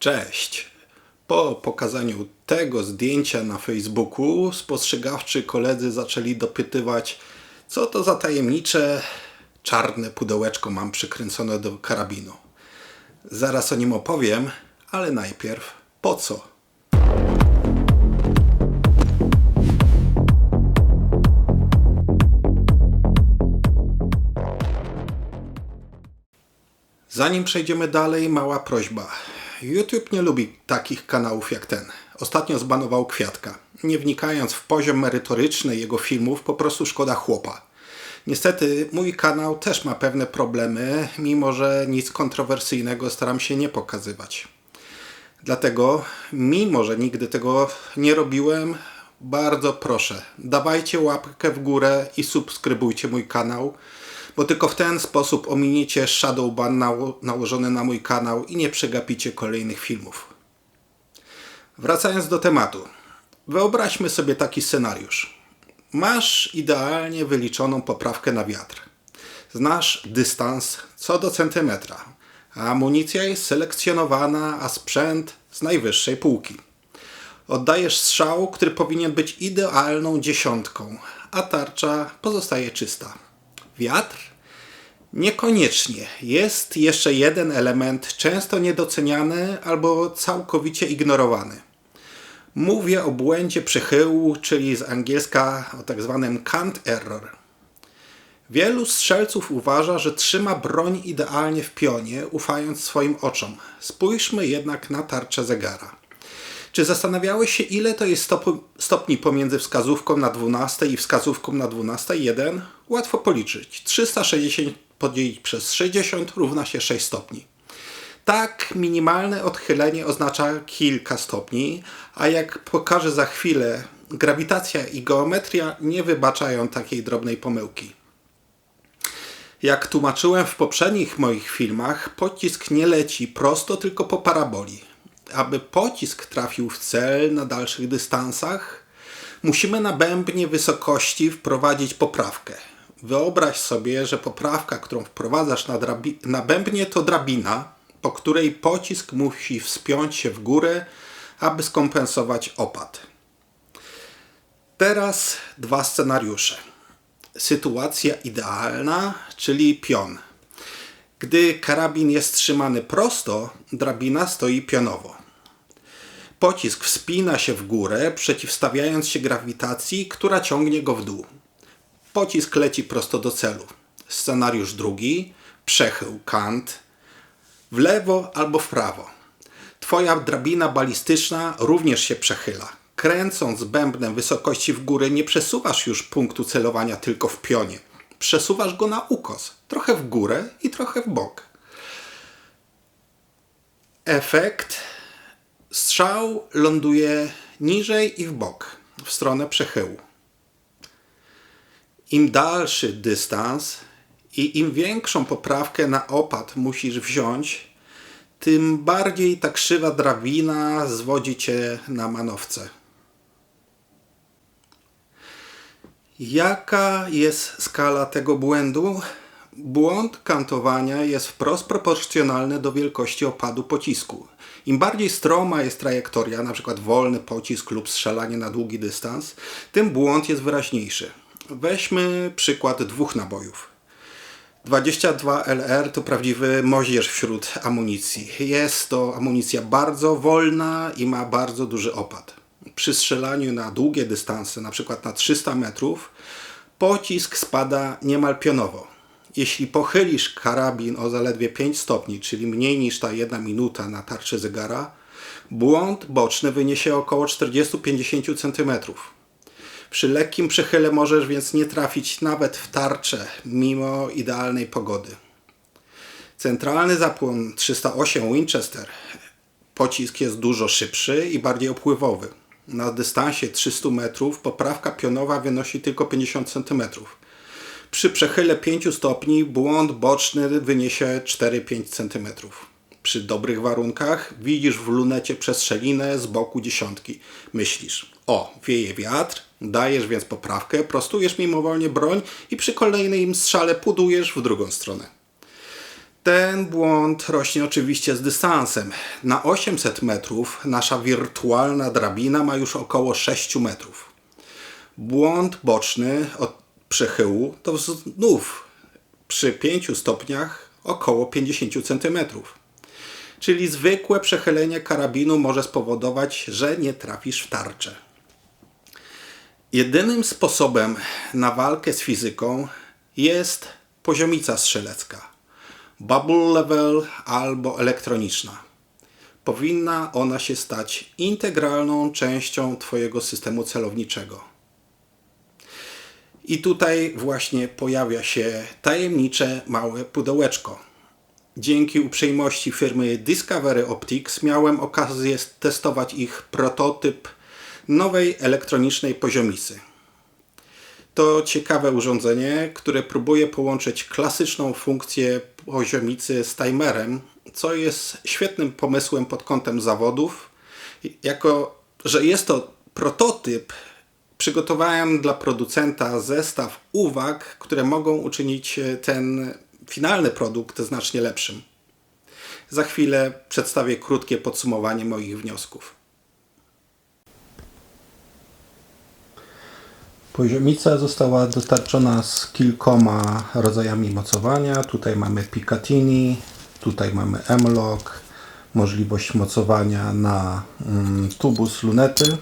Cześć! Po pokazaniu tego zdjęcia na Facebooku spostrzegawczy koledzy zaczęli dopytywać, co to za tajemnicze czarne pudełeczko mam przykręcone do karabinu. Zaraz o nim opowiem, ale najpierw po co? Zanim przejdziemy dalej, mała prośba. YouTube nie lubi takich kanałów jak ten. Ostatnio zbanował Kwiatka. Nie wnikając w poziom merytoryczny jego filmów, po prostu szkoda chłopa. Niestety mój kanał też ma pewne problemy, mimo że nic kontrowersyjnego staram się nie pokazywać. Dlatego, mimo że nigdy tego nie robiłem, bardzo proszę, dawajcie łapkę w górę i subskrybujcie mój kanał, bo tylko w ten sposób ominiecie shadowban nałożony na mój kanał i nie przegapicie kolejnych filmów. Wracając do tematu. Wyobraźmy sobie taki scenariusz. Masz idealnie wyliczoną poprawkę na wiatr. Znasz dystans co do centymetra. A amunicja jest selekcjonowana, a sprzęt z najwyższej półki. Oddajesz strzał, który powinien być idealną dziesiątką, a tarcza pozostaje czysta. Wiatr? Niekoniecznie. Jest jeszcze jeden element często niedoceniany albo całkowicie ignorowany. Mówię o błędzie przychyłu, czyli z angielska o tak zwanym cant error. Wielu strzelców uważa, że trzyma broń idealnie w pionie, ufając swoim oczom. Spójrzmy jednak na tarczę zegara. Czy zastanawiałeś się, ile to jest stopni pomiędzy wskazówką na 12 i wskazówką na 12,1? Łatwo policzyć. 360 podzielić przez 60 równa się 6 stopni. Tak, minimalne odchylenie oznacza kilka stopni, a jak pokażę za chwilę, grawitacja i geometria nie wybaczają takiej drobnej pomyłki. Jak tłumaczyłem w poprzednich moich filmach, pocisk nie leci prosto, tylko po paraboli. Aby pocisk trafił w cel na dalszych dystansach, musimy na bębnie wysokości wprowadzić poprawkę. Wyobraź sobie, że poprawka, którą wprowadzasz na bębnie, to drabina, po której pocisk musi wspiąć się w górę, aby skompensować opad. Teraz dwa scenariusze. Sytuacja idealna, czyli pion. Gdy karabin jest trzymany prosto, drabina stoi pionowo. Pocisk wspina się w górę, przeciwstawiając się grawitacji, która ciągnie go w dół. Pocisk leci prosto do celu. Scenariusz drugi, przechył, kant, w lewo albo w prawo. Twoja drabina balistyczna również się przechyla. Kręcąc bębnem wysokości w górę nie przesuwasz już punktu celowania tylko w pionie. Przesuwasz go na ukos, trochę w górę i trochę w bok. Efekt: strzał ląduje niżej i w bok, w stronę przechyłu. Im dalszy dystans i im większą poprawkę na opad musisz wziąć, tym bardziej ta krzywa drabina zwodzi cię na manowce. Jaka jest skala tego błędu? Błąd kantowania jest wprost proporcjonalny do wielkości opadu pocisku. Im bardziej stroma jest trajektoria, np. wolny pocisk lub strzelanie na długi dystans, tym błąd jest wyraźniejszy. Weźmy przykład dwóch nabojów. 22 LR to prawdziwy moździerz wśród amunicji. Jest to amunicja bardzo wolna i ma bardzo duży opad. Przy strzelaniu na długie dystanse, np. na 300 metrów, pocisk spada niemal pionowo. Jeśli pochylisz karabin o zaledwie 5 stopni, czyli mniej niż ta 1 minuta na tarczy zegara, błąd boczny wyniesie około 40-50 cm. Przy lekkim przechyle możesz więc nie trafić nawet w tarczę, mimo idealnej pogody. Centralny zapłon 308 Winchester. Pocisk jest dużo szybszy i bardziej opływowy. Na dystansie 300 metrów poprawka pionowa wynosi tylko 50 cm. Przy przechyle 5 stopni błąd boczny wyniesie 4-5 cm. Przy dobrych warunkach widzisz w lunecie przestrzelinę z boku dziesiątki. Myślisz: o, wieje wiatr, dajesz więc poprawkę, prostujesz mimowolnie broń i przy kolejnym strzale pudujesz w drugą stronę. Ten błąd rośnie oczywiście z dystansem. Na 800 metrów nasza wirtualna drabina ma już około 6 metrów. Błąd boczny od przechyłu to znów przy 5 stopniach około 50 cm. Czyli zwykłe przechylenie karabinu może spowodować, że nie trafisz w tarczę. Jedynym sposobem na walkę z fizyką jest poziomica strzelecka, bubble level albo elektroniczna. Powinna ona się stać integralną częścią Twojego systemu celowniczego. I tutaj właśnie pojawia się tajemnicze małe pudełeczko. Dzięki uprzejmości firmy Discovery Optics miałem okazję testować ich prototyp nowej elektronicznej poziomicy. To ciekawe urządzenie, które próbuje połączyć klasyczną funkcję poziomicy z timerem, co jest świetnym pomysłem pod kątem zawodów. Jako że jest to prototyp, przygotowałem dla producenta zestaw uwag, które mogą uczynić ten finalny produkt znacznie lepszym. Za chwilę przedstawię krótkie podsumowanie moich wniosków. Poziomica została dostarczona z kilkoma rodzajami mocowania. Tutaj mamy Picatinny, tutaj mamy M-Lock, możliwość mocowania na tubus lunety.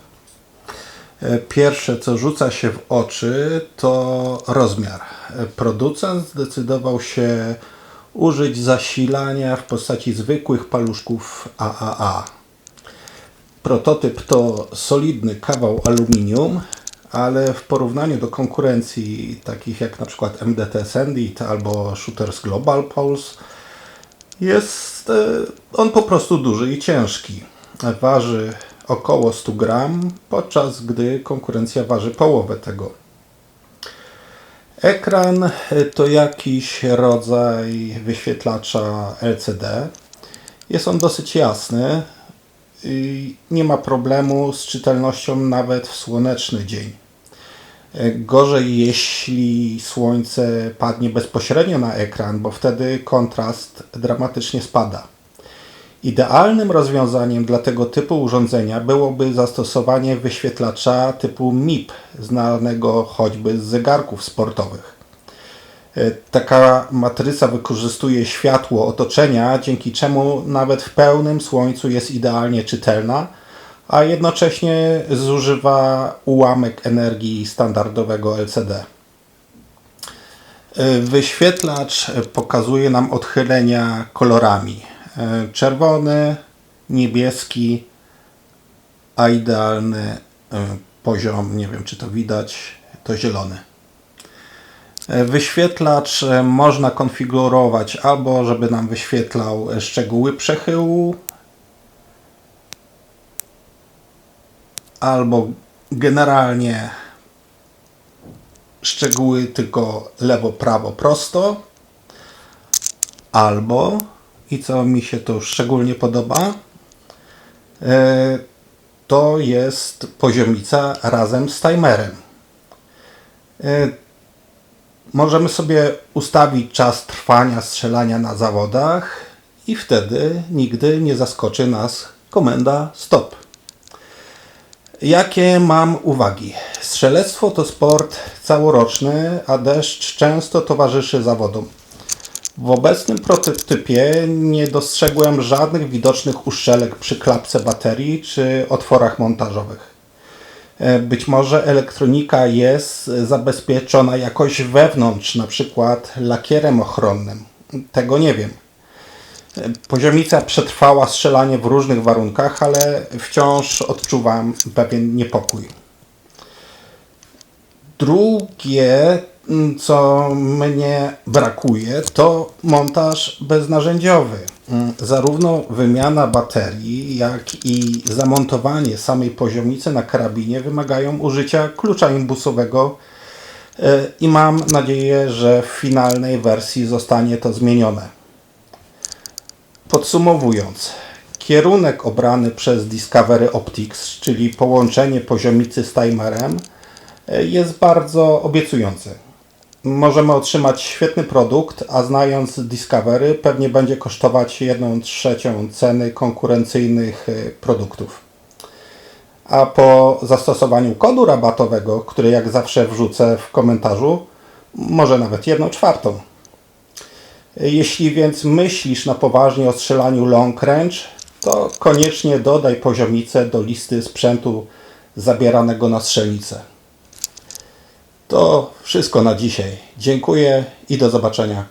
Pierwsze, co rzuca się w oczy, to rozmiar. Producent zdecydował się użyć zasilania w postaci zwykłych paluszków AAA. Prototyp to solidny kawał aluminium, ale w porównaniu do konkurencji takich jak na przykład MDT Sandit albo Shooters Global Pulse jest on po prostu duży i ciężki. Waży około 100 gram, podczas gdy konkurencja waży połowę tego. Ekran to jakiś rodzaj wyświetlacza LCD. Jest on dosyć jasny i nie ma problemu z czytelnością nawet w słoneczny dzień. Gorzej, jeśli słońce padnie bezpośrednio na ekran, bo wtedy kontrast dramatycznie spada. Idealnym rozwiązaniem dla tego typu urządzenia byłoby zastosowanie wyświetlacza typu MIP, znanego choćby z zegarków sportowych. Taka matryca wykorzystuje światło otoczenia, dzięki czemu nawet w pełnym słońcu jest idealnie czytelna, a jednocześnie zużywa ułamek energii standardowego LCD. Wyświetlacz pokazuje nam odchylenia kolorami. Czerwony, niebieski, a idealny poziom, nie wiem czy to widać, to zielony. Wyświetlacz można konfigurować albo żeby nam wyświetlał szczegóły przechyłu, albo generalnie szczegóły tylko lewo, prawo, prosto, albo, i co mi się to szczególnie podoba, to jest poziomica razem z timerem. Możemy sobie ustawić czas trwania strzelania na zawodach i wtedy nigdy nie zaskoczy nas komenda stop. Jakie mam uwagi? Strzelectwo to sport całoroczny, a deszcz często towarzyszy zawodom. W obecnym prototypie nie dostrzegłem żadnych widocznych uszczelek przy klapce baterii czy otworach montażowych. Być może elektronika jest zabezpieczona jakoś wewnątrz, na przykład lakierem ochronnym. Tego nie wiem. Poziomica przetrwała strzelanie w różnych warunkach, ale wciąż odczuwam pewien niepokój. Drugie, co mnie brakuje, to montaż beznarzędziowy. Zarówno wymiana baterii, jak i zamontowanie samej poziomicy na karabinie wymagają użycia klucza imbusowego i mam nadzieję, że w finalnej wersji zostanie to zmienione. Podsumowując, kierunek obrany przez Discovery Optics, czyli połączenie poziomicy z timerem, jest bardzo obiecujący. możemy otrzymać świetny produkt, a znając Discovery pewnie będzie kosztować 1/3 ceny konkurencyjnych produktów. A po zastosowaniu kodu rabatowego, który jak zawsze wrzucę w komentarzu, może nawet 1/4. Jeśli więc myślisz na poważnie o strzelaniu long range, to koniecznie dodaj poziomicę do listy sprzętu zabieranego na strzelnicę. To wszystko na dzisiaj. Dziękuję i do zobaczenia.